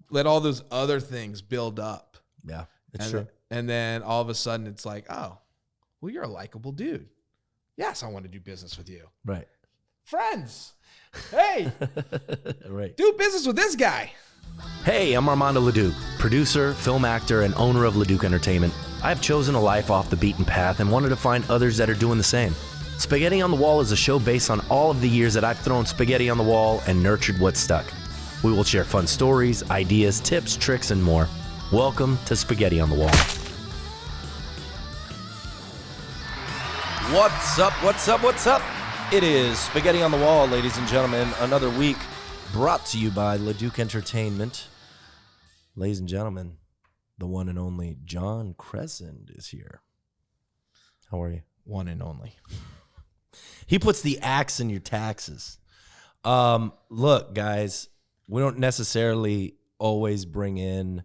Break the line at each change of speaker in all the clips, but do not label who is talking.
let all those other things build up.
Yeah, it's true.
And then all of a sudden it's like, oh, well, you're a likable dude. Yes, I want to do business with you.
Right.
Friends. Hey,
right.
do business with this guy.
Hey, I'm Armando Leduc, producer, film actor, and owner of Leduc Entertainment. I've chosen a life off the beaten path and wanted to find others that are doing the same. Spaghetti on the Wall is a show based on all of the years that I've thrown spaghetti on the wall and nurtured what stuck. We will share fun stories, ideas, tips, tricks, and more. Welcome to Spaghetti on the Wall. What's up, what's up, what's up? It is Spaghetti on the Wall, ladies and gentlemen. Another week brought to you by Leduc Entertainment. Ladies and gentlemen, the one and only John Cressend is here. How are you?
One and only.
He puts the axe in your taxes. Look, guys, we don't necessarily always bring in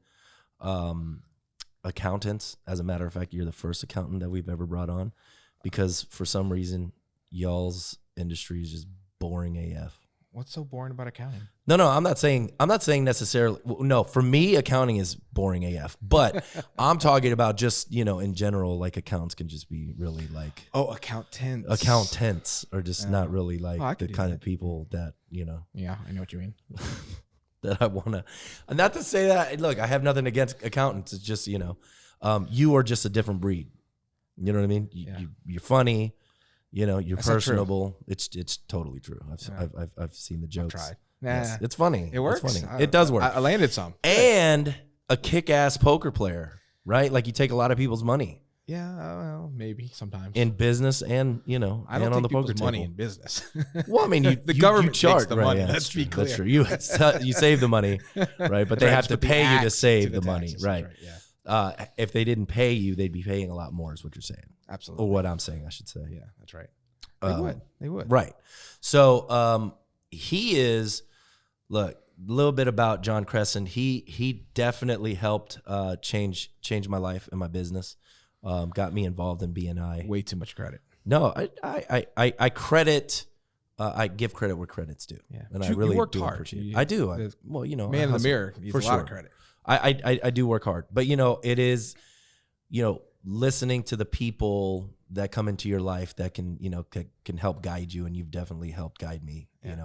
accountants. As a matter of fact, you're the first accountant that we've ever brought on because for some reason, y'all's industry is just boring AF.
What's so boring about accounting?
No, I'm not saying necessarily. No, for me, accounting is boring AF. But I'm talking about just, in general, like accounts can just be really like.
Oh, accountants.
Accountants are just not really like the kind of people that,
Yeah, I know what you mean.
that I want to. Not to say that, look, I have nothing against accountants. It's just, you are just a different breed. You know what I mean? You're funny. You're That's personable. It's totally true. I've seen the jokes.
I've tried.
Yes, it's funny.
It works.
It's funny. It does work.
I landed some.
And a kick-ass poker player, right? Like you take a lot of people's money.
Yeah, well, maybe sometimes
in business and
I don't
and on the poker table.
Money in business.
Well, I mean,
the government
charge
takes the
right,
money.
Yeah,
Let's be clear.
That's true. You save the money, right? But they have to pay you to save the money, right?
Yeah.
If they didn't pay you, they'd be paying a lot more. Is what you're saying?
Absolutely.
Or what I'm saying, I should say.
Yeah, that's right. They would.
Right. So he is. Look, a little bit about John Cressend. He definitely helped change my life and my business. Got me involved in BNI.
Way too much credit.
No, I credit. I give credit where credit's due.
Yeah,
and I really
worked
do
hard.
appreciate it. I do.
Man in the mirror needs a lot of credit.
I do work hard, but it is, listening to the people that come into your life that can help guide you, and you've definitely helped guide me, in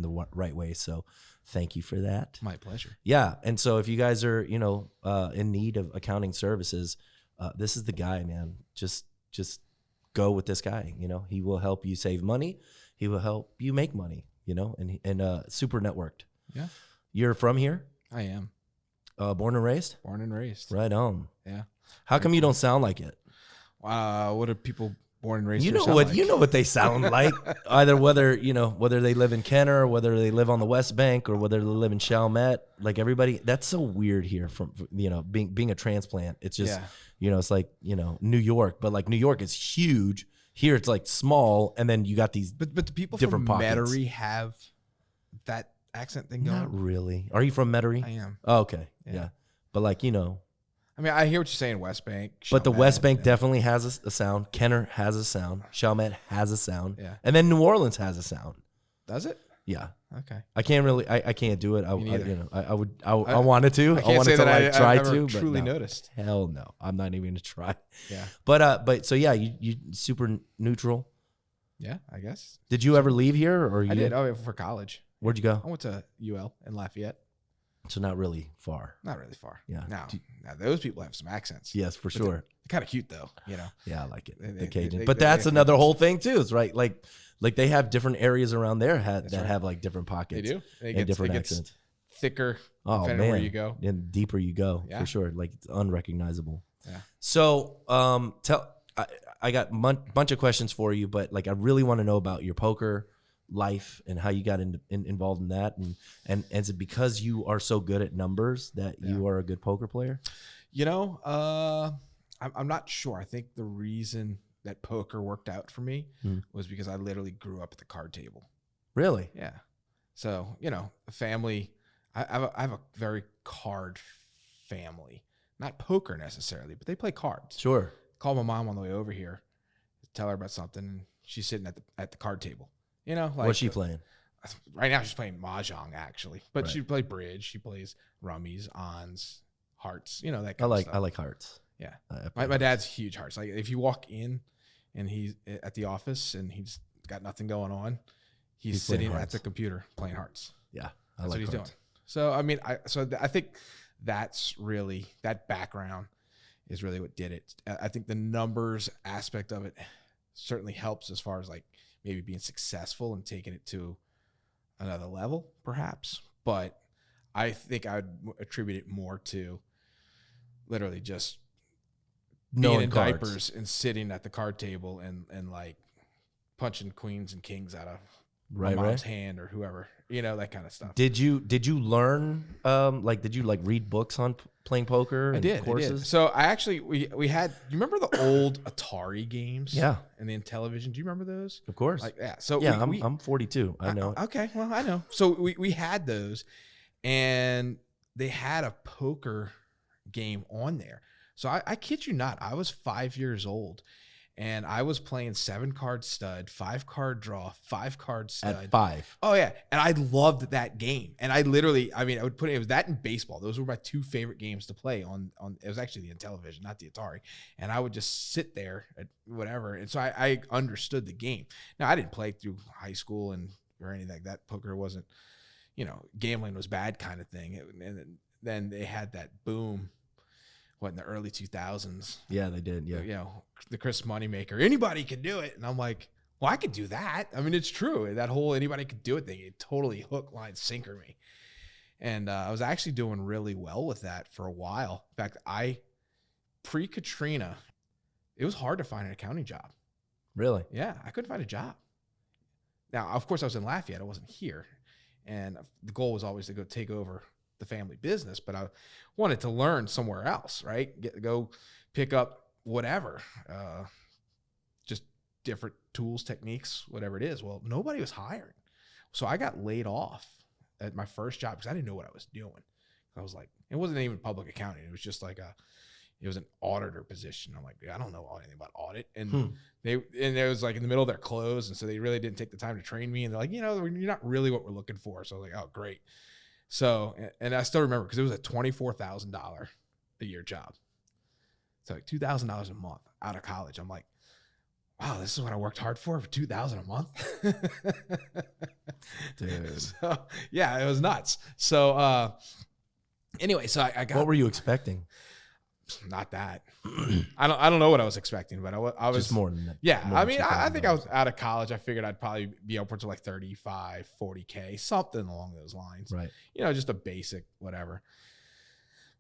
the right way. So thank you for that.
My pleasure.
Yeah. And so if you guys are, in need of accounting services, this is the guy, man. Just go with this guy. He will help you save money. He will help you make money, and super networked.
Yeah.
You're from here?
I am.
Born and raised?
Born and raised.
Right on.
Yeah.
How come you don't sound like it?
What are people born and raised
You
here
know
sound
what
like?
you know what they sound like. Either whether they live in Kenner, or whether they live on the West Bank, or whether they live in Chalmette. Like everybody, that's so weird here. From being a transplant, it's just it's like New York, but like New York is huge. Here it's like small, and then you got these.
But the people
different
from
pockets.
Metairie have that accent thing going.
Not really. Are you from Metairie?
I am.
Oh, okay. Yeah. But like I
mean, I hear what you're saying, West Bank.
But the
Chalmette,
West Bank definitely has a sound. Kenner has a sound. Chalmette has a sound.
Yeah.
And then New Orleans has a sound.
Does it?
Yeah.
Okay.
I can't really. I can't do it. I wanted to.
I can't say that
I
I've never truly
no.
noticed.
Hell no. I'm not even gonna try.
Yeah.
But so yeah, you super neutral.
Yeah, I guess.
Did you ever leave here, or you?
I did. Oh, yeah, for college.
Where'd you go?
I went to UL in Lafayette.
So not really far.
Not really far.
Yeah.
Now those people have some accents.
Yes, for
But
sure.
They're kind of cute though.
Yeah, I like it.
They-
The Cajun.
they-
But
they-
that's
they-
another whole thing too. It's right. Like they have different areas around there that
right.
have like different
They
pockets.
do.
And different accents.
Thicker
Oh
depending
man,
on where you go.
and deeper you go
Yeah.
for sure. Like it's unrecognizable.
Yeah.
So I got bunch of questions for you, but like I really want to know about your poker life and how you got involved in that, and is it because you are so good at numbers that you are a good poker player?
I'm not sure. I think the reason that poker worked out for me was because I literally grew up at the card table.
Really?
Yeah. So, a family, I have a very card family, not poker necessarily, but they play cards.
Sure.
Call my mom on the way over here, tell her about something, and she's sitting at the card table. Like
what's she playing?
right now she's playing mahjong actually, but
Right.
she plays bridge. She plays rummies, ons, hearts. You know that kind of stuff.
I like hearts.
Yeah,
I
my
play
dad's huge hearts. Like if you walk in and he's at the office and he's got nothing going on, he's
playing
sitting at
hearts.
the computer playing hearts.
Yeah,
That's
like
what he's
hearts.
doing. So I mean, I think that's really, that background is really what did it. I think the numbers aspect of it certainly helps as far as like maybe being successful and taking it to another level, perhaps. But I think I would attribute it more to literally just being
Knowing
in
cards.
diapers and sitting at the card table and like punching queens and kings out of my
Right,
mom's
right.
hand or whoever, you know, that kind of stuff.
Did you learn did you like read books on playing poker?
I did.
Courses?
So I actually we had. You remember the old Atari games?
Yeah,
And then television. Do you remember those?
of course.
Like yeah. So
yeah,
we,
I'm 42. I know. it.
Okay. Well, I know. So we had those, and they had a poker game on there. So I kid you not, I was 5 years old, and I was playing 7-card stud, 5-card draw, 5-card stud.
At 5.
Oh yeah, and I loved that game. And I literally, I mean, I would put it was that and baseball. Those were my two favorite games to play on. It was actually the Intellivision, not the Atari. And I would just sit there at whatever. And so I understood the game. Now I didn't play through high school or anything like that. Poker wasn't, you know, gambling was bad kind of thing. And then they had that boom. What, in the early 2000s?
Yeah, they did. Yeah.
You know, the Chris Moneymaker. Anybody could do it. And I'm like, well, I could do that. I mean, it's true. That whole anybody could do it thing, it totally hook, line, sinker me. And I was actually doing really well with that for a while. In fact, pre-Katrina, it was hard to find an accounting job.
Really?
Yeah, I couldn't find a job. Now, of course, I was in Lafayette. I wasn't here. And the goal was always to go take over the family business, but I wanted to learn somewhere else, right? Go pick up whatever, just different tools, techniques, whatever it is. Well, nobody was hiring. So I got laid off at my first job because I didn't know what I was doing. I was like, it wasn't even public accounting. It was just like it was an auditor position. I'm like, I don't know anything about audit. And it was like in the middle of their close. And so they really didn't take the time to train me. And they're like, you know, you're not really what we're looking for. So I was like, oh, great. So, and I still remember because it was a $24,000 a year job. So like $2,000 a month out of college. I'm like, wow, this is what I worked hard for $2,000 a month.
Dude.
So, yeah, it was nuts. So, anyway, so I got.
What were you expecting?
Not that. I don't know what I was expecting, but I was
Just more than that.
Yeah,
more
I
than
mean, I think I was
$2,000.
out of college. I figured I'd probably be upwards of like 35, 40K, something along those lines.
Right.
You know, just a basic whatever.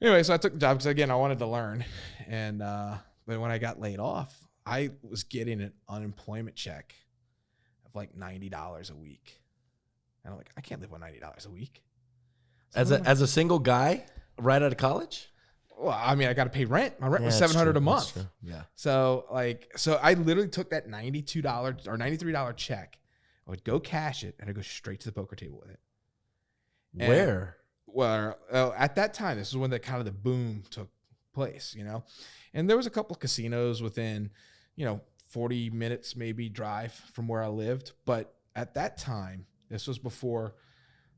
Anyway, so I took the job because again, I wanted to learn. And but when I got laid off, I was getting an unemployment check of like $90 a week. And I'm like, I can't live on $90 a week. So
As a single guy right out of college?
well, I mean, I got to pay rent. My rent was
that's
$700
true.
a
That's
month.
true. Yeah.
So I literally took that $92 or $93 check. I would go cash it and I'd go straight to the poker table with it. And-
Where?
Well, at that time, this is when the kind of the boom took place, you know, and there was a couple of casinos within, 40 minutes maybe drive from where I lived. But at that time, this was before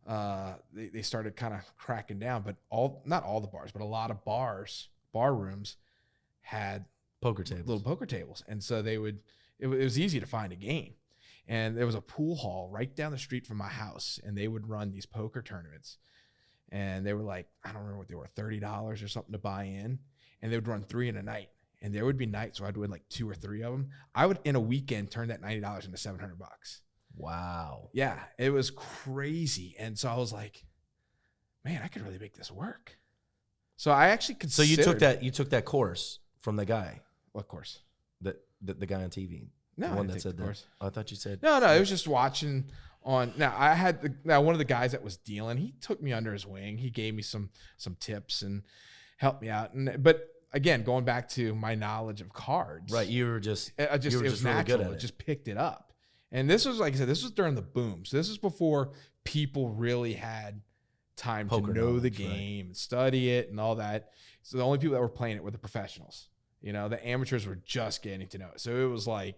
they started kind of cracking down, but not all the bars, but a lot of bar rooms had
Poker tables.
little poker tables. And so it was easy to find a game. And there was a pool hall right down the street from my house, and they would run these poker tournaments. And they were like, I don't remember what they were, $30 or something to buy in. And they would run 3 in a night. And there would be nights where I'd win like 2 or 3 of them. I would, in a weekend, turn that $90 into $700.
Wow.
Yeah, it was crazy. And so I was like, man, I could really make this work. So I actually
So
considered.
you took that course from the guy,
What course?
the guy on TV.
No,
the
I
one
didn't
that
take
said
the
that.
course.
Oh, I thought you said
No, it was just watching on. Now I had one of the guys that was dealing. He took me under his wing. He gave me some tips and helped me out. But again, going back to my knowledge of cards,
right. You were just
it
you were
was
just really
natural.
good at
It
it.
just picked it up. And this was, like I said, this was during the boom. So this is before people really had time
Poker
to know the
knowledge, right.
game and study it and all that. So the only people that were playing it were the professionals. The amateurs were just getting to know it. So it was like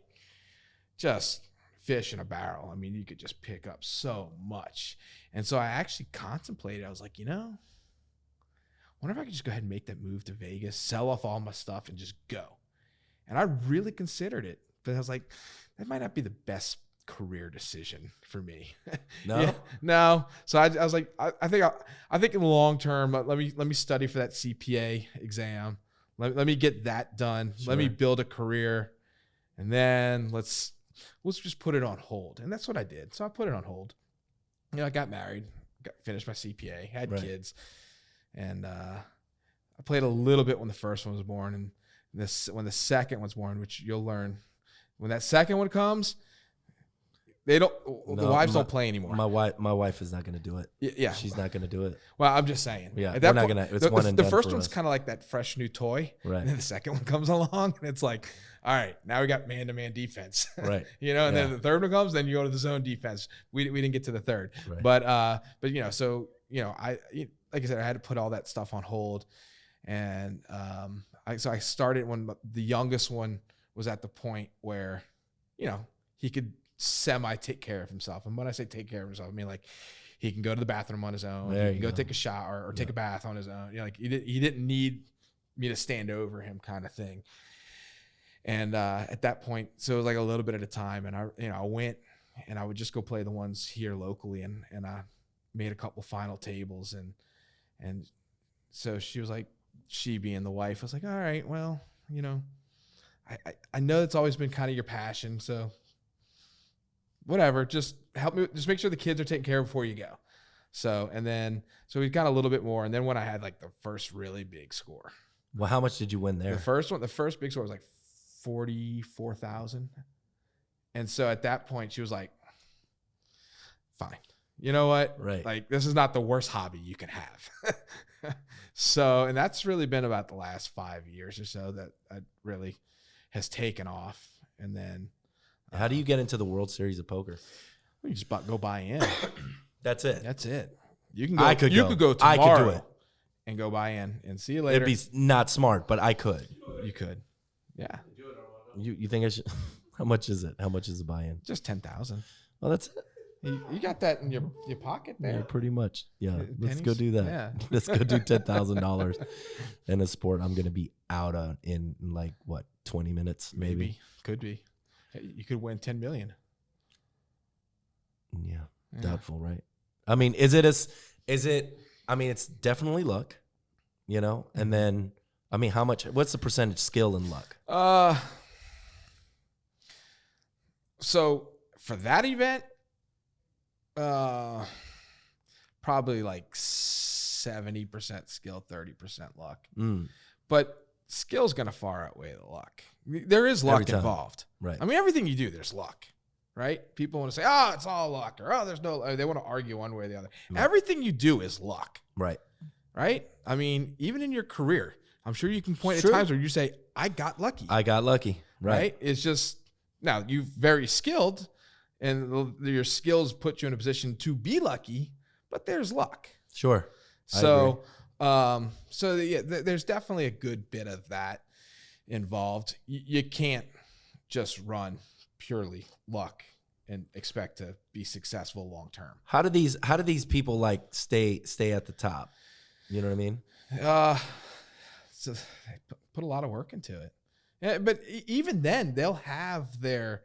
just fish in a barrel. I mean, you could just pick up so much. And so I actually contemplated, I was like, I wonder if I could just go ahead and make that move to Vegas, sell off all my stuff and just go. And I really considered it, but I was like, that might not be the best career decision for me.
No,
yeah, no. So I was like, I think in the long term, let me study for that CPA exam. Let me get that done.
Sure.
Let me build a career, and then let's just put it on hold. And that's what I did. So I put it on hold. I got married, finished my CPA, had kids, and I played a little bit when the first one was born, and when the second one's born, which you'll learn when that second one comes. The wives don't play anymore.
My wife is not going to do it.
Yeah.
She's not going to do it.
Well, I'm just saying.
Yeah. We're not going to. It's one and done.
The first one's kind of like that fresh new toy.
Right.
And then the second one comes along and it's like, all right, now we got man-to-man defense.
Right.
And then the third one comes, then you go to the zone defense. We didn't get to the third.
Right.
But I like I said, I had to put all that stuff on hold. And I started when the youngest one was at the point where, he could semi take care of himself. And when I say take care of himself, I mean like he can go to the bathroom on his own. He can go take a shower or take a bath on his own. He didn't need me to stand over him kind of thing. And at that point, so it was like a little bit at a time. And I went and I would just go play the ones here locally. And I made a couple final tables. And so she was like, she being the wife, I was like, all right, well, I know it's always been kind of your passion. So whatever, just help me, just make sure the kids are taken care of before you go. So we got a little bit more. And then when I had like the first really big score.
Well, how much did you win there?
The first big score was like 44,000. And so at that point she was like, fine, you know what?
Right.
Like this is not the worst hobby you can have. So, and that's really been about the last 5 years or so that really has taken off. And then,
how do you get into the World Series of Poker?
You just go buy in.
That's it.
That's it. You can go.
I could go
tomorrow.
I could do it
and go buy in and see you later.
It'd be not smart, but I could.
You could. Yeah.
You think I should? How much is it? How much is the buy-in?
Just 10,000.
Well, that's it.
You got that in your pocket there.
Yeah, pretty much. Yeah. Let's
Pennies?
go do that.
Yeah.
Let's go do $10,000 in a sport I'm going to be out on in like, 20 minutes maybe?
Could be. You could win 10 million.
Yeah. Doubtful, right? I mean, it's definitely luck, and then, what's the percentage skill and luck?
So for that event, probably like 70% skill, 30% luck. But skill's going to far outweigh the luck. There is luck involved.
Right.
I mean, everything you do, there's luck, right? People want to say, oh, it's all luck, or there's no, they want to argue one way or the other. Right. Everything you do is luck.
Right.
Right? I mean, even in your career, I'm sure you can point at times where you say, I got lucky.
Right.
It's just, now you're very skilled and your skills put you in a position to be lucky, but there's luck.
Sure.
So, there's definitely a good bit of that involved. You can't just run purely luck and expect to be successful long term.
How do these people like stay at the top? You know what I mean?
So they put a lot of work into it. Yeah, but even then, they'll have their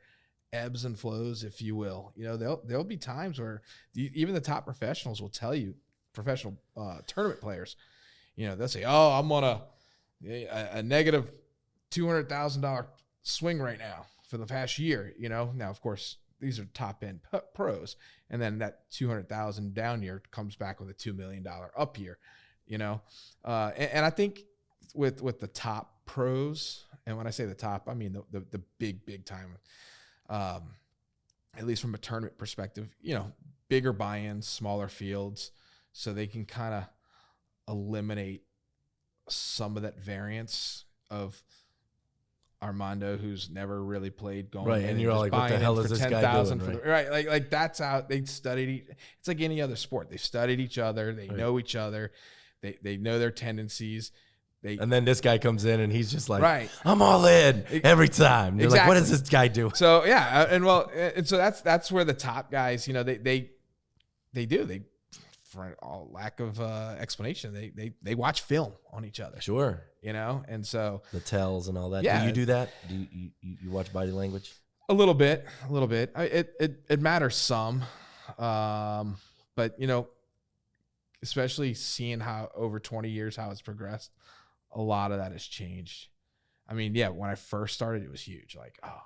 ebbs and flows, if you will. There'll be times where even the top professionals will tell you, professional tournament players, they'll say, "Oh, I'm on a negative $200,000 swing right now for the past year." Now of course these are top end pros, and then that 200,000 down year comes back with a $2 million up year. And I think with the top pros, and when I say the top, I mean the big time, at least from a tournament perspective, bigger buy-ins, smaller fields, so they can kind of eliminate some of that variance of Armando, who's never really played, going
right, and you're all like, what the hell is this guy doing?
Right, like that's how they studied. It's like any other sport. They've studied each other. They know each other. They know their tendencies.
And then this guy comes in and he's just like,
right.
I'm all in every time. They're like, what is this guy doing?
So yeah, and so that's where the top guys, they for all lack of explanation, they watch film on each other.
Sure.
And so
the tells and all that.
Yeah.
Do you do that? Do you watch body language?
A little bit. It matters some, but especially seeing how over 20 years how it's progressed, a lot of that has changed. I mean, yeah, when I first started, it was huge. Like, oh,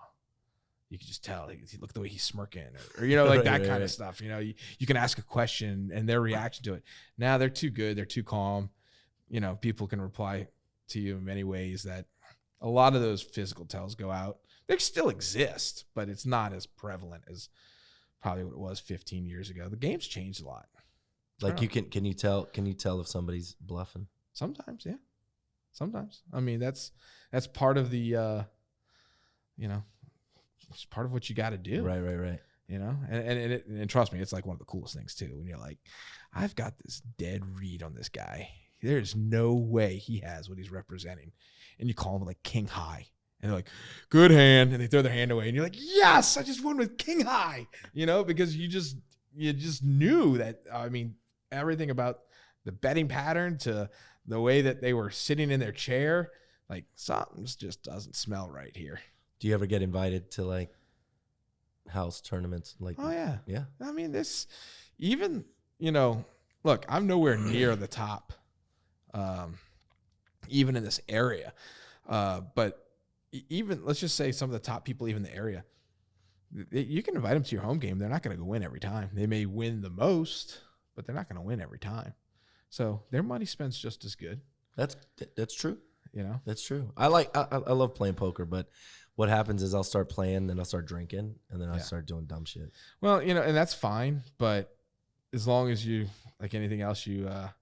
you could just tell. Look at the way he's smirking, or like that kind of stuff. You can ask a question and their reaction to it. Now they're too good. They're too calm. People can reply to you in many ways that a lot of those physical tells go out. They still exist, but it's not as prevalent as probably what it was 15 years ago. The game's changed a lot.
Like can you tell if somebody's bluffing?
Sometimes, yeah. Sometimes. I mean, that's part of the it's part of what you got to do.
Right.
And trust me, it's like one of the coolest things too. When you're like, I've got this dead read on this guy. There's no way he has what he's representing. And you call him like king high. And they're like, good hand. And they throw their hand away. And you're like, yes, I just won with king high. Because you just knew that, I mean, everything about the betting pattern to the way that they were sitting in their chair, like something just doesn't smell right here.
Do you ever get invited to like house tournaments? Like,
oh yeah.
Yeah.
I mean, this even, look, I'm nowhere near the top, even in this area. But even, let's just say some of the top people, even in the area, you can invite them to your home game. They're not going to go win every time. They may win the most, but they're not going to win every time. So their money spent's just as good.
That's true. That's true. I love playing poker, but what happens is I'll start playing, then I'll start drinking, and then I'll start doing dumb shit.
Well, and that's fine, but as long as you, like anything else, you have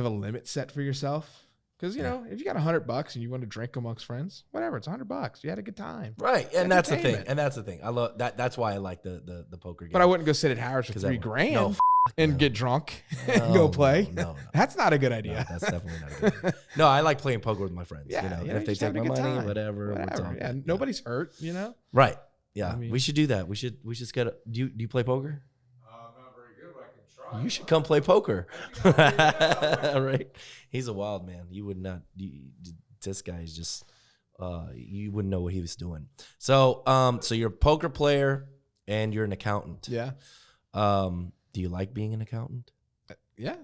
a limit set for yourself. Because, if you got $100 and you want to drink amongst friends, whatever, it's $100. You had a good time.
Right. And that's the thing. I love that. That's why I like the poker game.
But I wouldn't go sit at Harris for $3,000 and get drunk and go play.
No.
That's not a good idea.
No, that's definitely not a good idea. No, I like playing poker with my friends.
Yeah.
And if they take my money, whatever.
Yeah. Nobody's hurt,
Right. Yeah.
I mean,
we should do that. We should do you play poker?
Not very good, but I can try.
You should come play poker. Right. He's a wild man. You would not. This guy is just. You wouldn't know what he was doing. So, so you're a poker player and you're an accountant.
Yeah.
Do you like being an accountant?
Yeah,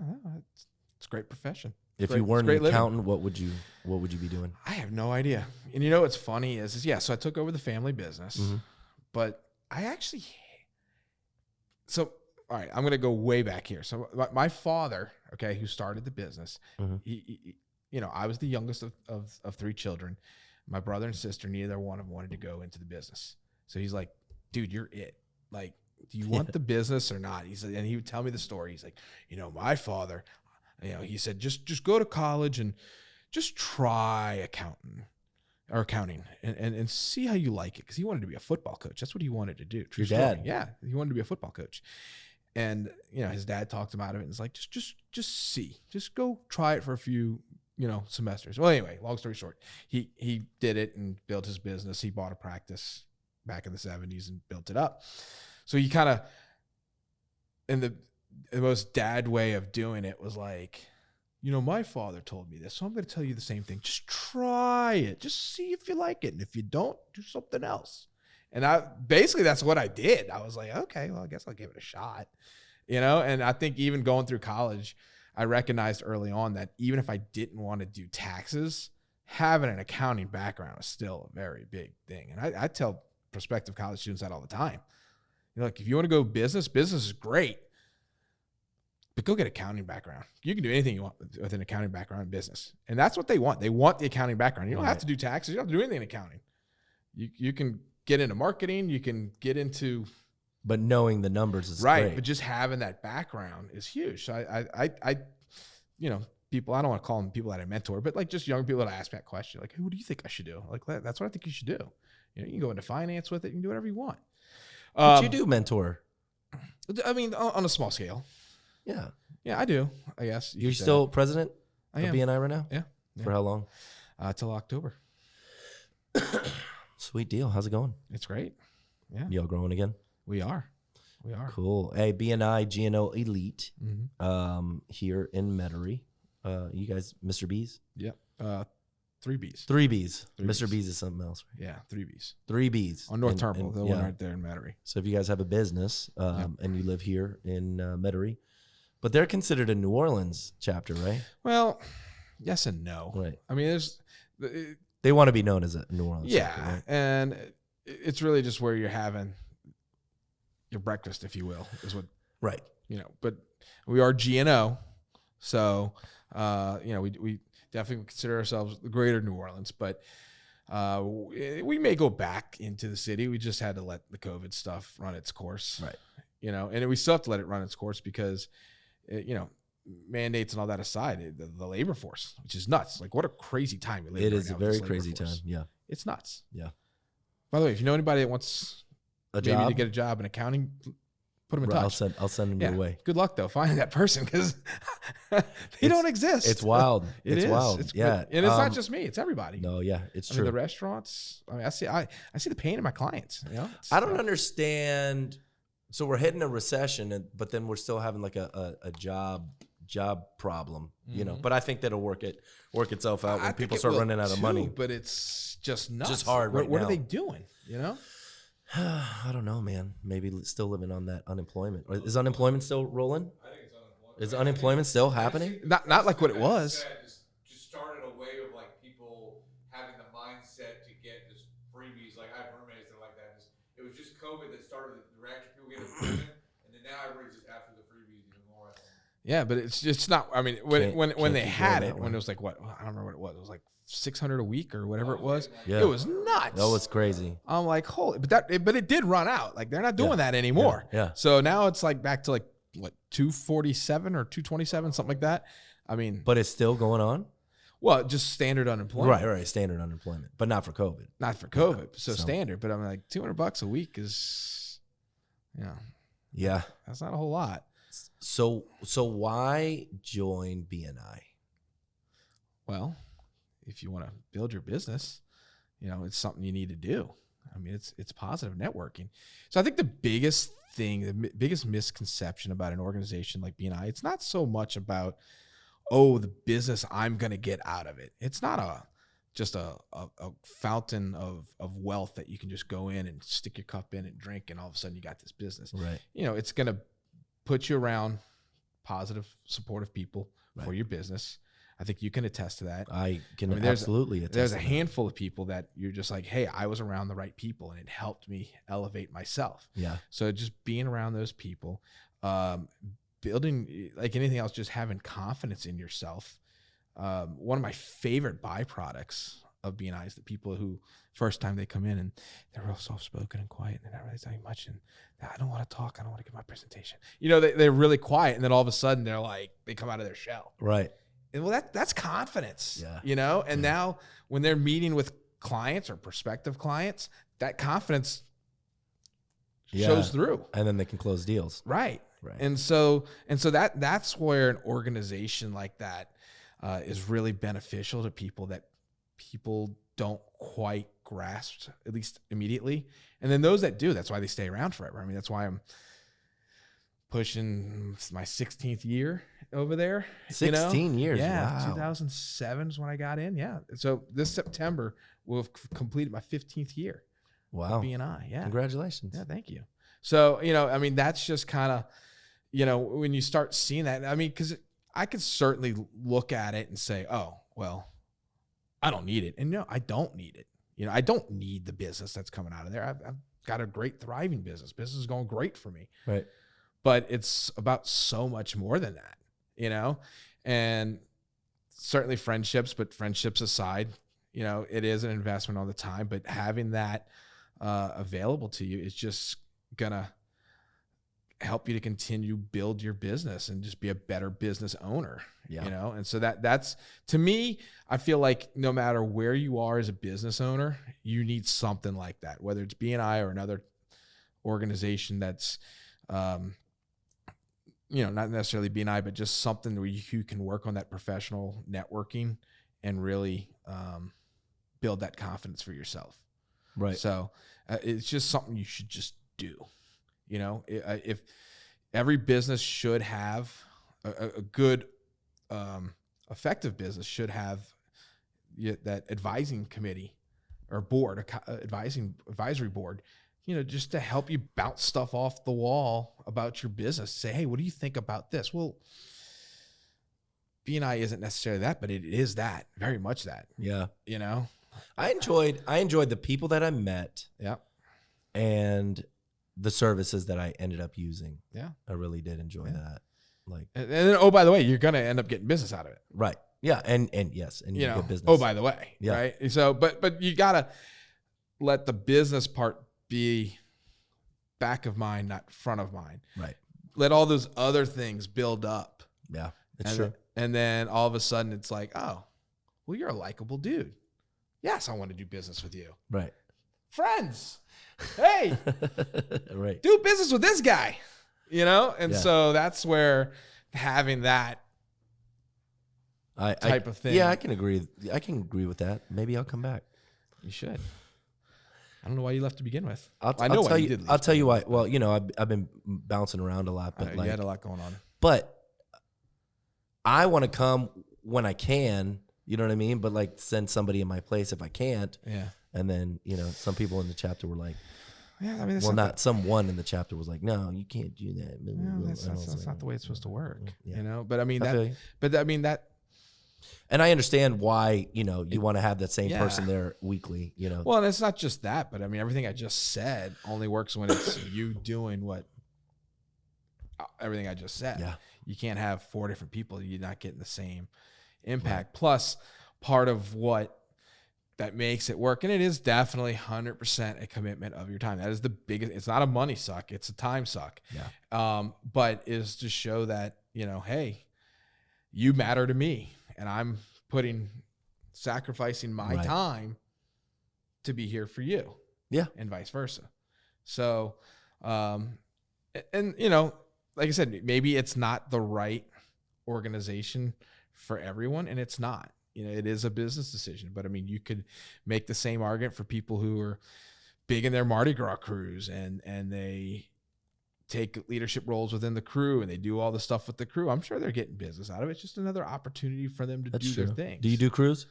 it's a great profession.
If you weren't an accountant, what would you be doing?
I have no idea. And what's funny is so I took over the family business, but I actually. So. All right, I'm going to go way back here. So my father, who started the business, he I was the youngest of three children. My brother and sister, neither one of them wanted to go into the business. So he's like, dude, you're it. Like, do you want the business or not? He said, and he would tell me the story. He's like, my father, he said, just go to college and just try accounting and see how you like it. Because he wanted to be a football coach. That's what he wanted to do.
Your dad?
Yeah, he wanted to be a football coach. And, his dad talked him out of it. And it's like, just see. Just go try it for a few, semesters. Well, anyway, long story short, he did it and built his business. He bought a practice back in the 70s and built it up. So he kind of, in the most dad way of doing it was like, my father told me this, so I'm going to tell you the same thing. Just try it. Just see if you like it. And if you don't, do something else. And that's what I did. I was like, okay, well, I guess I'll give it a shot, and I think even going through college, I recognized early on that even if I didn't want to do taxes, having an accounting background is still a very big thing. And I tell prospective college students that all the time. Look, if you want to go business is great, but go get an accounting background. You can do anything you want with an accounting background in business. And that's what they want. They want the accounting background. You don't have to do taxes. You don't have to do anything in accounting. You can get into marketing, you can get into,
but knowing the numbers is
right.
Great.
But just having that background is huge. So I people, I don't want to call them people that I mentor, but like just young people that ask me that question, like, hey, what do you think I should do? Like, that's what I think you should do. You can go into finance with it. You can do whatever you want.
What you do mentor?
I mean, on a small scale.
Yeah.
Yeah, I do. I guess
you're still president. of BNI right now?
Yeah.
For how long?
Till October.
Sweet deal. How's it going?
It's great. Yeah.
Y'all growing again?
We are.
Cool. Hey, BNI GNO Elite
Mm-hmm.
here in Metairie. You guys, Mr. B's?
Yep. 3 Bs.
3 B's.
3
Mr.
Bs.
B's is something else, right?
Yeah, 3 Bs.
3 B's.
On North Turnbull, the one right there in Metairie.
So if you guys have a business and you live here in Metairie, but they're considered a New Orleans chapter, right?
Well, yes and no.
Right.
I mean,
They want to be known as a New Orleans chapter, right?
And it's really just where you're having your breakfast, if you will, is what,
right.
But we are GNO. So, we definitely consider ourselves the greater New Orleans, but we may go back into the city. We just had to let the COVID stuff run its course.
Right.
And we still have to let it run its course because, mandates and all that aside, the labor force, which is nuts. Like, what a crazy time we live in.
It
right
is
now
a
with
very
this labor
crazy
force.
time. Yeah.
It's nuts.
Yeah.
By the way, if you know anybody that wants
A
maybe
job?
to get a job in accounting, put them in
Right,
touch.
I'll send them your way.
Good luck though finding that person because they don't exist.
It's wild.
It's
wild.
It's,
yeah.
and it's not just me; it's everybody.
No, yeah, it's
I
true.
mean, the restaurants. I mean, I see the pain in my clients.
I don't understand. So we're hitting a recession, but then we're still having like a job problem, But I think that'll work itself out when people start running out of money.
But it's just nuts.
Just hard
What
now.
are they doing?
I don't know, man. Maybe still living on that unemployment. Or is unemployment still rolling?
I think it's unemployment.
Is unemployment still happening?
Not like what it was.
Just started a wave of like people having the mindset to get just freebies. Like I have roommates that are like that. It was just COVID that started the reaction. People get employment, and then now everybody's just after the freebies even more.
Yeah, but it's not. I mean, when they
keep
had
going
it,
that
when
way.
it was like what, I don't remember what it was. It was like $600 a week or whatever it was.
Yeah.
It was nuts.
That was crazy.
I'm like, holy, but it did run out. Like they're not doing that anymore.
Yeah.
So now it's like back to like what, 247 or 227, something like that. I mean,
But it's still going on?
well, just standard unemployment.
Right. Standard unemployment, but not for COVID.
Not for COVID, so
So-
standard. But I'm like, $200 a week is,
Yeah.
that's not a whole lot.
So why join BNI?
Well, if you want to build your business, it's something you need to do. I mean, it's positive networking. So I think the biggest thing, the biggest misconception about an organization like BNI, it's not so much about, the business I'm going to get out of it. It's not just a fountain of wealth that you can just go in and stick your cup in and drink, and all of a sudden you got this business.
Right.
It's going to put you around positive, supportive people for your business. I think you can attest to that.
I can
there's
absolutely attest
There's
to
a
that.
handful of people that you're just like, hey, I was around the right people and it helped me elevate myself.
Yeah.
So just being around those people, building, like anything else, just having confidence in yourself. One of my favorite byproducts of BNI is the people who first time they come in and they're real soft-spoken and quiet and they're not really saying much and I don't want to talk. I don't want to give my presentation. They're really quiet and then all of a sudden they're like, they come out of their shell.
Right.
And well, that's confidence,
Yeah.
And now when they're meeting with clients or prospective clients, that confidence shows through.
And then they can close deals.
Right.
Right.
And so that's where an organization like that is really beneficial to people that people don't quite grasp, at least immediately. And then those that do, that's why they stay around forever. I mean, that's why I'm pushing my 16th year over there.
16 years.
Yeah.
Wow.
2007 is when I got in. Yeah. So this September we'll have completed my 15th year.
Wow.
BNI. Yeah.
Congratulations.
Yeah. Thank you. So, I mean, that's just kind of, when you start seeing that, I mean, because I could certainly look at it and say, oh, well, I don't need it. And no, I don't need it. I don't need the business that's coming out of there. I've got a great, thriving business. Business is going great for me.
Right.
But it's about so much more than that, and certainly friendships, but friendships aside, it is an investment all the time, but having that available to you is just going to help you to continue build your business and just be a better business owner, And so that's, to me, I feel like no matter where you are as a business owner, you need something like that, whether it's BNI or another organization that's, not necessarily BNI, but just something where you can work on that professional networking and really build that confidence for yourself.
Right.
So it's just something you should just do. If every business should have a good, effective business should have that advising committee or board, advisory board, just to help you bounce stuff off the wall about your business. Say, hey, what do you think about this? Well, BNI isn't necessarily that, but it is that, very much that.
Yeah.
I
enjoyed the people that I met.
Yeah.
And the services that I ended up using.
Yeah.
I really did enjoy that.
And then, oh, by the way, you're going to end up getting business out of it.
Right. Yeah. And yes. And you get business.
Oh, by the way.
Yeah.
Right. So, but you got to let the business part be back of mind, not front of mind.
Right.
Let all those other things build up.
Yeah. It's true.
And then all of a sudden it's like, oh, well, you're a likable dude. Yes, I want to do business with you.
Right.
Friends. Hey,
right.
Do business with this guy, And so that's where having that type of thing.
Yeah, I can agree. I can agree with that. Maybe I'll come back.
You should. I don't know why you left to begin with.
I know why you did. I'll tell you why. Well, I've been bouncing around a lot, but
you had a lot going on.
But I want to come when I can. You know what I mean? But send somebody in my place if I can't.
Yeah.
And then some people in the chapter were like,
yeah, I mean,
someone in the chapter was like, no, you can't do that.
No, that's not the way it's supposed to work.
Yeah.
But I mean that.
And I understand why, you want to have that same person there weekly,
Well, and it's not just that, but I mean, everything I just said only works when it's you doing everything I just said.
Yeah.
You can't have 4 different people. You're not getting the same impact. Right. Plus, part of what that makes it work, and it is definitely 100% a commitment of your time. That is the biggest. It's not a money suck. It's a time suck.
Yeah.
But is to show that, hey, you matter to me. And I'm sacrificing my time to be here for you.
Yeah.
And vice versa. So, like I said, maybe it's not the right organization for everyone, and it's not. It is a business decision. But I mean, you could make the same argument for people who are big in their Mardi Gras crews and they take leadership roles within the crew and they do all the stuff with the crew. I'm sure they're getting business out of it. It's just another opportunity for them to do their thing.
Do you do crews?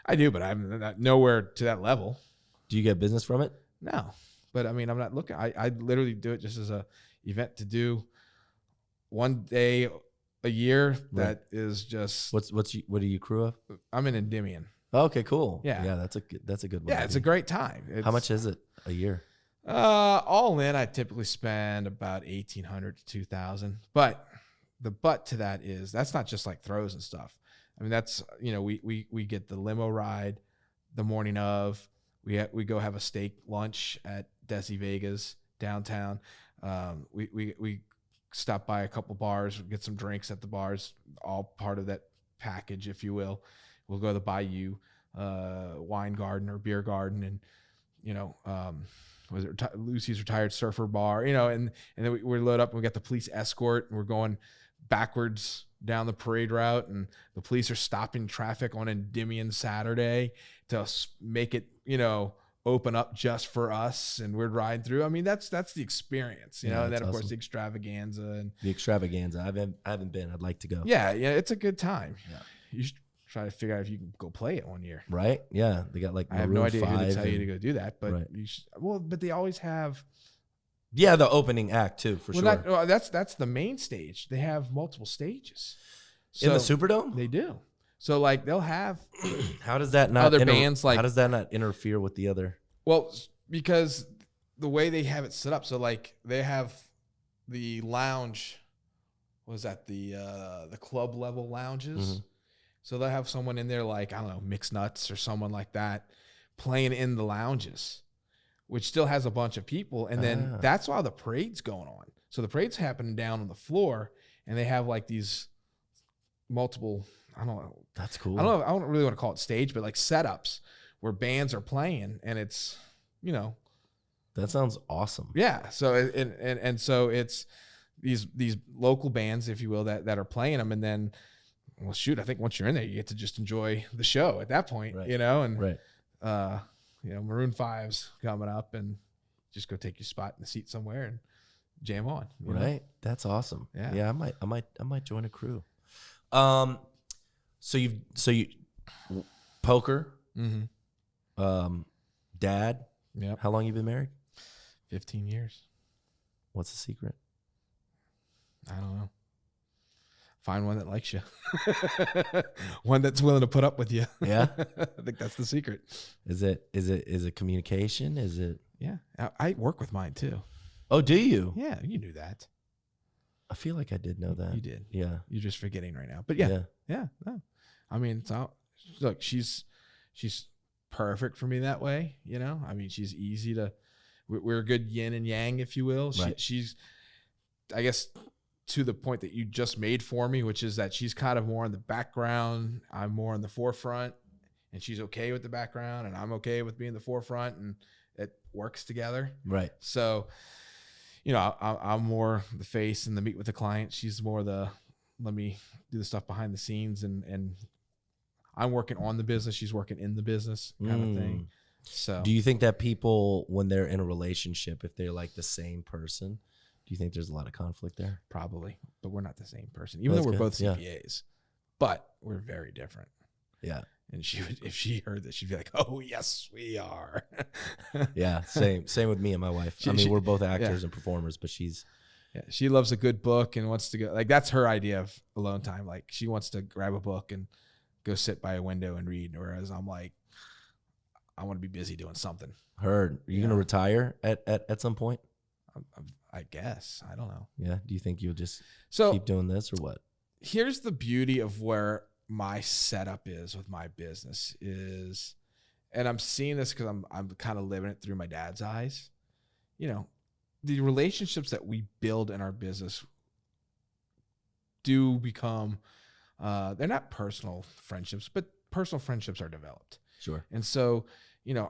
I do, but I'm not nowhere to that level.
Do you get business from it?
No, but I mean, I'm not looking. I literally do it just as a event to do one day a year. Right. That is just
what are you crew of?
I'm in Endymion.
Oh, okay, cool.
Yeah,
that's a good one.
Yeah, it's a great time.
How much is it a year?
All in, I typically spend about $1,800 to $2,000. But the to that is that's not just like throws and stuff. I mean, that's we get the limo ride the morning of. We go have a steak lunch at Desi Vega's downtown. We stop by a couple bars, get some drinks at the bars, all part of that package, if you will. We'll go to the Bayou wine garden or beer garden, and was it Lucy's Retired Surfer Bar, and then we load up and we got the police escort and we're going backwards down the parade route, and the police are stopping traffic on Endymion Saturday to make it, open up just for us, and we're riding through. I mean, that's the experience, and then of course the extravaganza and
I haven't been. I'd like to go.
Yeah, it's a good time.
Yeah,
you should try to figure out if you can go play it one year.
Right? Yeah, they got
I have no idea who to tell you to go do that, but
right.
you should, but they always have.
Yeah, the opening act too, for sure.
That's the main stage. They have multiple stages.
In the Superdome?
They do. So they'll have.
How does that not
other bands
how does that not interfere with the other?
Well, because the way they have it set up, so they have the lounge. What was that, the club level lounges? Mm-hmm. So they'll have someone in there I don't know, Mixed Nuts or someone like that playing in the lounges, which still has a bunch of people. And then that's while the parade's going on. So the parade's happening down on the floor, and they have these multiple, I don't know.
That's cool.
I don't know. I don't really want to call it stage, but setups where bands are playing, and it's,
That sounds awesome.
Yeah. So, and so it's, these local bands, if you will, that are playing them. And then, well, shoot, I think once you're in there, you get to just enjoy the show at that point,
Right.
you know, and,
Right.
Maroon 5's coming up, and just go take your spot in the seat somewhere and jam on. You know?
Right. That's awesome.
Yeah.
Yeah. I might join a crew. So you poker, dad.
Yep.
How long you been married?
15 years.
What's the secret?
I don't know. Find one that likes you. One that's willing to put up with you.
Yeah.
I think that's the secret.
Is it communication? Is it?
Yeah. I work with mine too.
Oh, do you?
Yeah. You knew that.
I feel like I did know that.
You did.
Yeah.
You're just forgetting right now. But yeah. No. I mean, look, she's perfect for me that way. You know, I mean, she's easy to, we're a good yin and yang, if you will.
Right.
She's, I guess, to the point that you just made for me, which is that she's kind of more in the background. I'm more in the forefront, and she's okay with the background, and I'm okay with being the forefront, and it works together.
Right.
So, I'm more the face and the meet with the client. She's more the, let me do the stuff behind the scenes, and I'm working on the business. She's working in the business kind of thing. So
do you think that people, when they're in a relationship, if they're like the same person, do you think there's a lot of conflict there?
Probably, but we're not the same person, even though we're both CPAs, but we're very different.
Yeah.
And if she heard this, she'd be like, "Oh yes, we are."
Yeah. Same with me and my wife. We're both actors and performers, but
she loves a good book and wants to go, like, that's her idea of alone time. Like, she wants to grab a book and go sit by a window and read. Whereas I'm like, I want to be busy doing something.
Heard. Are you going to retire at some point?
I guess. I don't know.
Yeah. Do you think you'll just
keep
doing this or what?
Here's the beauty of where my setup is with my business is, and I'm seeing this because I'm kind of living it through my dad's eyes. The relationships that we build in our business do become, they're not personal friendships, but personal friendships are developed.
Sure.
And so,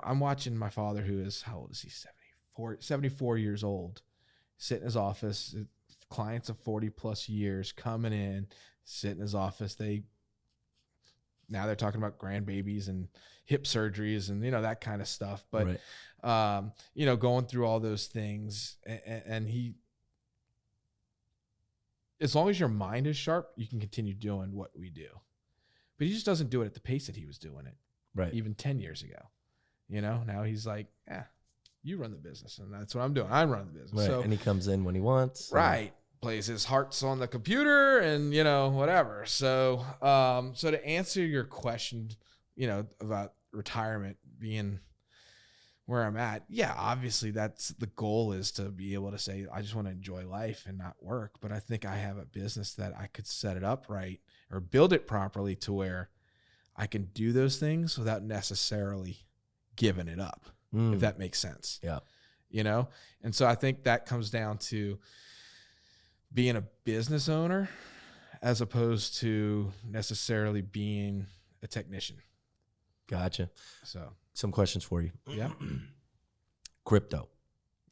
I'm watching my father, who is, how old is he? 74 years old, sit in his office, clients of 40 plus years coming in, sit in his office. Now they're talking about grandbabies and hip surgeries and, that kind of stuff. But, right. Going through all those things, and he, as long as your mind is sharp, you can continue doing what we do. But he just doesn't do it at the pace that he was doing it.
Right.
Even 10 years ago. Now he's like, you run the business, and that's what I'm doing. I'm running the business.
Right.
So,
and he comes in when he wants.
Right. Plays his hearts on the computer and, whatever. So, so to answer your question, about retirement being where I'm at, yeah, obviously that's the goal, is to be able to say, I just want to enjoy life and not work. But I think I have a business that I could set it up right or build it properly to where I can do those things without necessarily giving it up, if that makes sense.
Yeah.
And so I think that comes down to being a business owner as opposed to necessarily being a technician.
Gotcha.
So
some questions for you.
Yeah.
Crypto.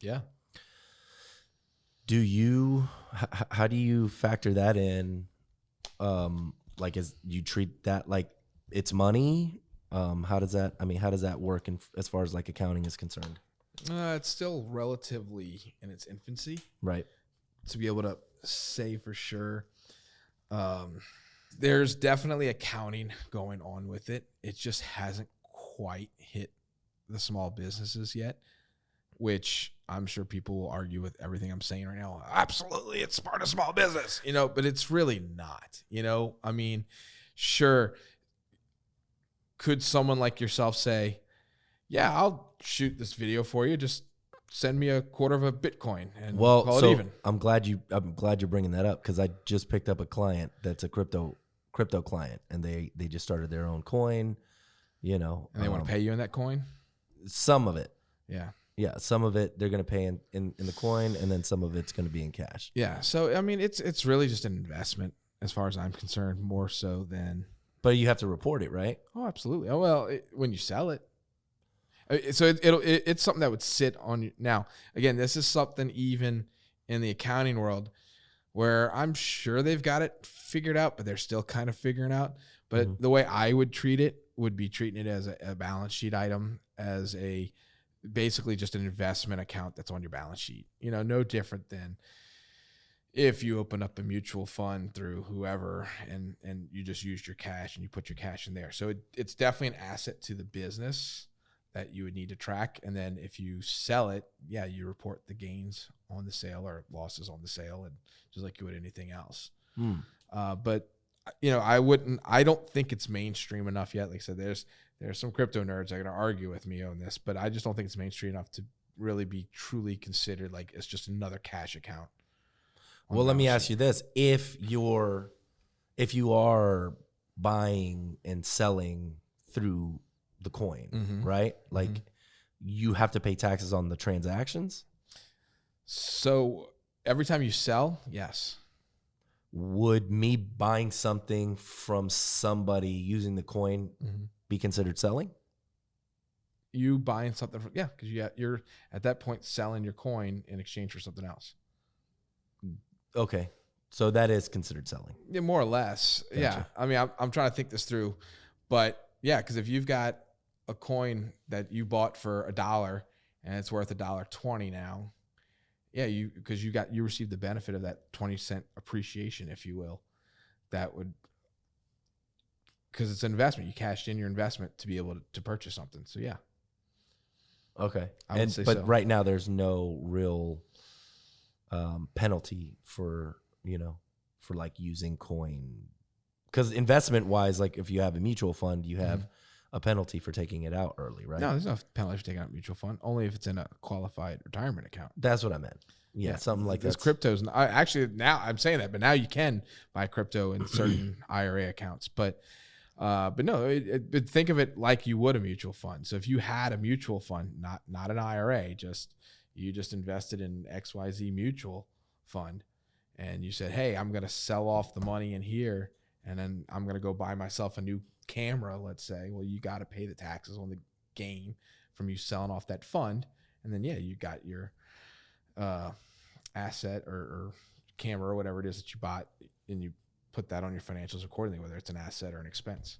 Yeah.
How do you factor that in? Like, as you treat that like it's money? How does that work as far as like accounting is concerned?
It's still relatively in its infancy.
Right.
To be able to say for sure. There's definitely accounting going on with it. It just hasn't quite hit the small businesses yet, which I'm sure people will argue with everything I'm saying right now. Absolutely, it's part of small business, but it's really not. I mean, sure. Could someone like yourself say, yeah, I'll shoot this video for you, just send me a quarter of a Bitcoin and call it even. I'm glad
you're bringing that up, because I just picked up a client that's a crypto client, and they just started their own coin, And
they want to pay you in that coin?
Some of it.
Yeah.
Yeah, some of it they're going to pay in the coin, and then some of it's going to be in cash.
Yeah, so I mean, it's really just an investment as far as I'm concerned, more so than.
But you have to report it, right?
Oh, absolutely. Oh, well, when you sell it. So it's something that would sit on you. Now, again, this is something even in the accounting world. where I'm sure they've got it figured out, but they're still kind of figuring out. But the way I would treat it would be treating it as a balance sheet item, as basically just an investment account that's on your balance sheet. No different than if you open up a mutual fund through whoever and you just used your cash and you put your cash in there. So it's definitely an asset to the business that you would need to track. And then if you sell it, you report the gains on the sale or losses on the sale, and just like you would anything else. But I don't think it's mainstream enough yet. Like I said, there's some crypto nerds that are going to argue with me on this, but I just don't think it's mainstream enough to really be truly considered like it's just another cash account.
Well, let me ask you this. If you are buying and selling through the coin, right? Like you have to pay taxes on the transactions?
So every time you sell, yes.
Would me buying something from somebody using the coin be considered selling?
You buying something from, because you're at that point selling your coin in exchange for something else.
Okay. So that is considered selling.
Yeah, more or less. Gotcha. Yeah. I mean, I'm trying to think this through, but because if you've got a coin that you bought for $1 and it's worth $1.20 now, because you received the benefit of that 20-cent appreciation, if you will, because it's an investment. You cashed in your investment to be able to purchase something. So yeah.
Okay.
I would say
but
so.
Right now there's no real penalty for like using coin, because investment wise, like if you have a mutual fund, you have a penalty for taking it out early, right?
No, there's no penalty for taking out a mutual fund, only if it's in a qualified retirement account.
That's what I meant. Something like that.
Cryptos. Actually, now I'm saying that, but now you can buy crypto in certain IRA accounts. But no, but think of it like you would a mutual fund. So if you had a mutual fund, not an IRA, you just invested in XYZ mutual fund, and you said, hey, I'm going to sell off the money in here, and then I'm going to go buy myself a new camera, let's say. Well, you got to pay the taxes on the gain from you selling off that fund. And then, you got your asset or camera or whatever it is that you bought, and you put that on your financials accordingly, whether it's an asset or an expense.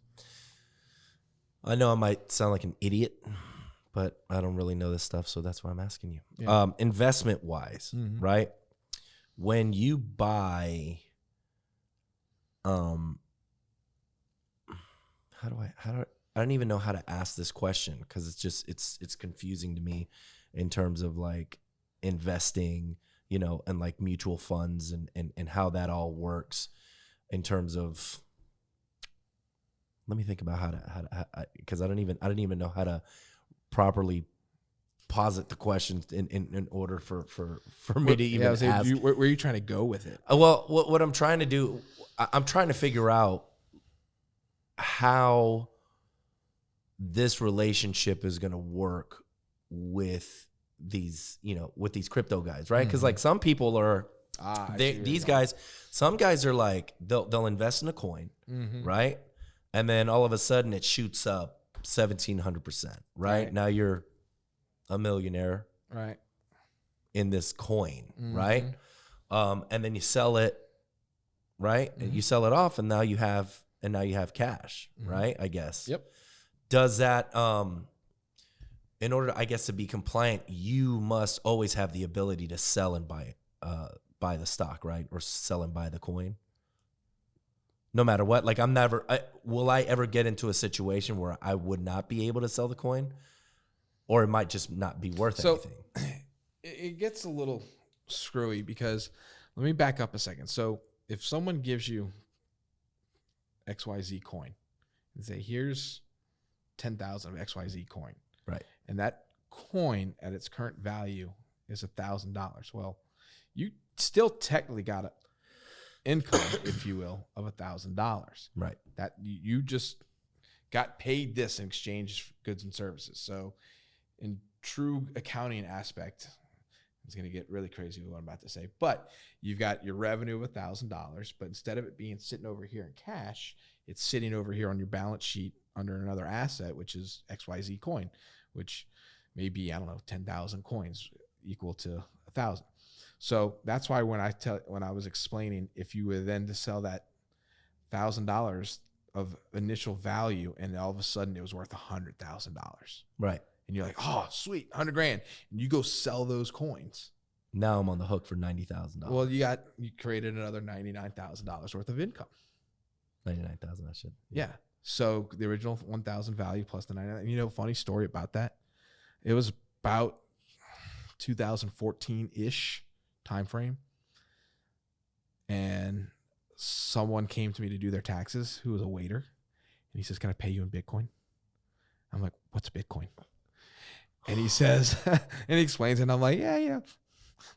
I know I might sound like an idiot, but I don't really know this stuff, so that's why I'm asking you.
Yeah.
Investment wise, right? When you buy, I don't even know how to ask this question, because it's confusing to me in terms of like investing, and like mutual funds and how that all works in terms of. Let me think about how to because I don't even know how to properly posit the question in order for me to even ask.
Where are you trying to go with it?
Well, what I'm trying to do, I'm trying to figure out how this relationship is going to work with these, with these crypto guys, right? Because like some people are, some guys are like, they'll invest in a coin, right? And then all of a sudden it shoots up 1,700%, right? Now you're a millionaire,
right,
in this coin, right? And then you sell it, right? And you sell it off, and now you have cash, right? I guess.
Yep.
Does that in order, I guess, to be compliant, you must always have the ability to sell and buy the stock, right? Or sell and buy the coin? No matter what, like will I ever get into a situation where I would not be able to sell the coin, or it might just not be worth anything?
It gets a little screwy, because let me back up a second. So if someone gives you XYZ coin and say, here's 10,000 of XYZ coin,
right, and
that coin at its current value is $1,000. Well, you still technically got a income, if you will, of $1,000.
Right.
That you just got paid this in exchange for goods and services. So in true accounting aspect, it's going to get really crazy with what I'm about to say, but you've got your revenue of $1,000, but instead of it being sitting over here in cash, it's sitting over here on your balance sheet under another asset, which is XYZ coin, which may be, 10,000 coins equal to 1,000. So that's why when I was explaining, if you were then to sell that $1,000 of initial value and all of a sudden it was worth $100,000.
Right.
And you're like, oh, sweet, $100,000. And you go sell those coins.
Now I'm on the hook for $90,000.
Well, you created another $99,000 worth of income.
99,000, I should.
Yeah. So the original 1,000 value plus the 99. Funny story about that. It was about 2014-ish time frame. And someone came to me to do their taxes who was a waiter. And he says, can I pay you in Bitcoin? I'm like, what's Bitcoin? And he says, and he explains it. And I'm like, yeah.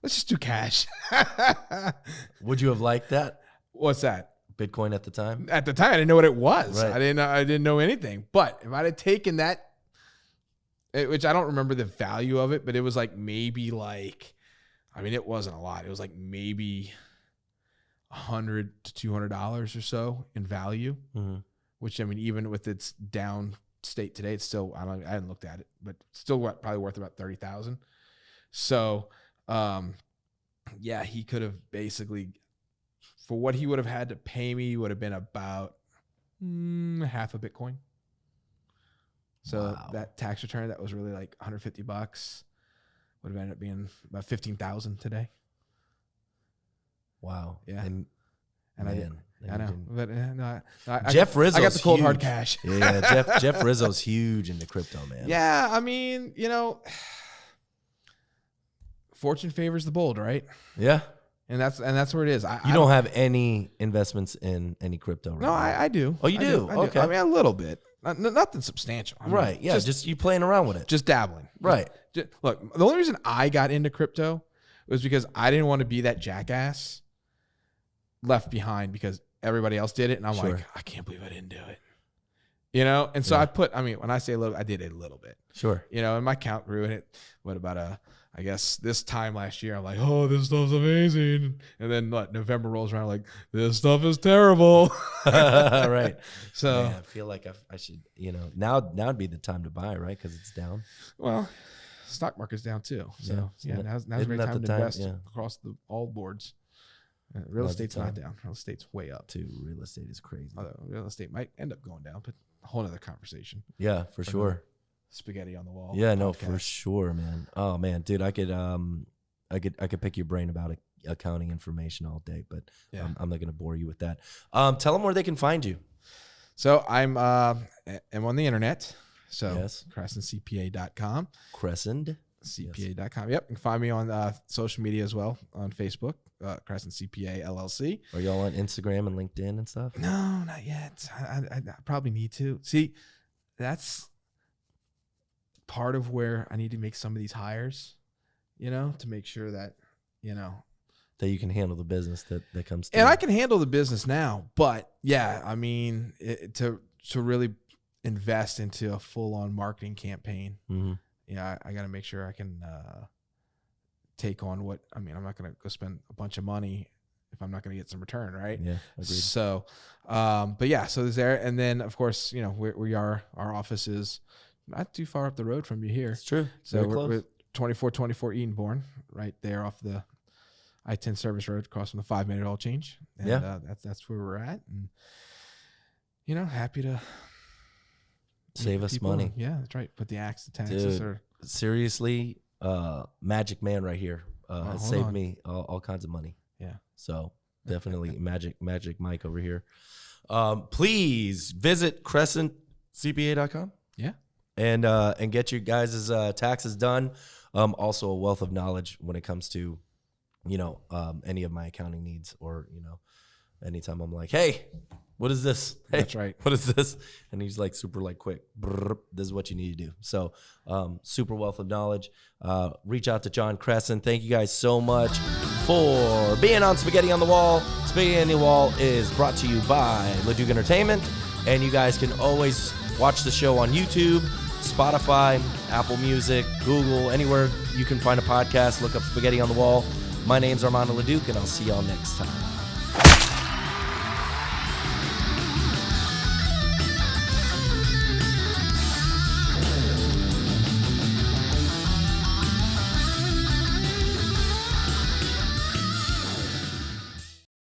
Let's just do cash.
Would you have liked that?
What's that?
Bitcoin at the time?
At the time, I didn't know what it was.
Right.
I didn't know anything. But if I'd have taken that, which I don't remember the value of it, but it was like maybe it wasn't a lot. It was like maybe $100 to $200 or so in value, which even with its down state today, it's still, I hadn't looked at it, but still probably worth about 30,000. So, he could have basically, for what he would have had to pay me, would have been about half a Bitcoin. So that tax return that was really like $150 would have ended up being about 15,000 today.
Wow.
Yeah.
And
I didn't. I know. But
Jeff Rizzo's
I got the cold
huge.
hard cash.
Yeah, Jeff Rizzo's huge into crypto, man.
Yeah, fortune favors the bold, right?
Yeah.
And that's where it is.
You don't have any investments in any crypto, right?
No, I do.
Oh, you do?
I do.
Okay.
A little bit. Nothing substantial.
Right. Yeah. Just you playing around with it.
Just dabbling.
Right.
Look, the only reason I got into crypto was because I didn't want to be that jackass left behind because everybody else did it. And I'm like, I can't believe I didn't do it. And so when I say a little, I did a little bit.
Sure.
And my count grew in it. What about I guess this time last year, I'm like, oh, this stuff's amazing. And then November rolls around, like, this stuff is terrible.
Right.
So
I feel like I should, now'd be the time to buy, right? Because it's down.
Well, stock market's down too. So now's a great time to invest across all boards. Real estate's not down. Real estate's way up.
Too. Real estate is crazy.
Although real estate might end up going down, but a whole other conversation.
Yeah, for sure.
Spaghetti on the wall.
Yeah, no, for sure, man. Oh man, dude, I could pick your brain about accounting information all day, but I'm not gonna bore you with that. Tell them where they can find you.
So I'm on the internet. So
yes.
CrescentCPA.com.
Cressend.
CPA.com. Yep. You can find me on social media as well, on Facebook, Cressend CPA LLC.
Are y'all on Instagram and LinkedIn and stuff?
No, not yet. I probably need to. See, that's part of where I need to make some of these hires, to make sure that,
that you can handle the business that comes to
and
you.
I can handle the business now, but to really invest into a full-on marketing campaign, I got to make sure I can take on what, I'm not going to go spend a bunch of money if I'm not going to get some return, right?
Yeah, agreed.
So, so there's there. And then, of course, our office is not too far up the road from you here.
It's true.
So we're 2424 Edenborn, right there off the I-10 service road, across from the 5-minute oil change. And that's where we're at. And, happy to
save us money.
Yeah, that's right. Put the axe to taxes.
Dude, seriously, magic man right here has saved me all kinds of money.
Yeah.
So definitely magic Mike over here. Please visit CrescentCPA.com.
Yeah.
And get your guys' taxes done. Also a wealth of knowledge when it comes to, any of my accounting needs, or, anytime I'm like, hey, what is this? Hey,
that's right.
What is this? And he's like super quick. This is what you need to do. So super wealth of knowledge. Reach out to John Cressend. Thank you guys so much for being on Spaghetti on the Wall. Spaghetti on the Wall is brought to you by Leduc Entertainment. And you guys can always watch the show on YouTube, Spotify, Apple Music, Google, anywhere you can find a podcast. Look up Spaghetti on the Wall. My name's Armando Leduc, and I'll see y'all next time.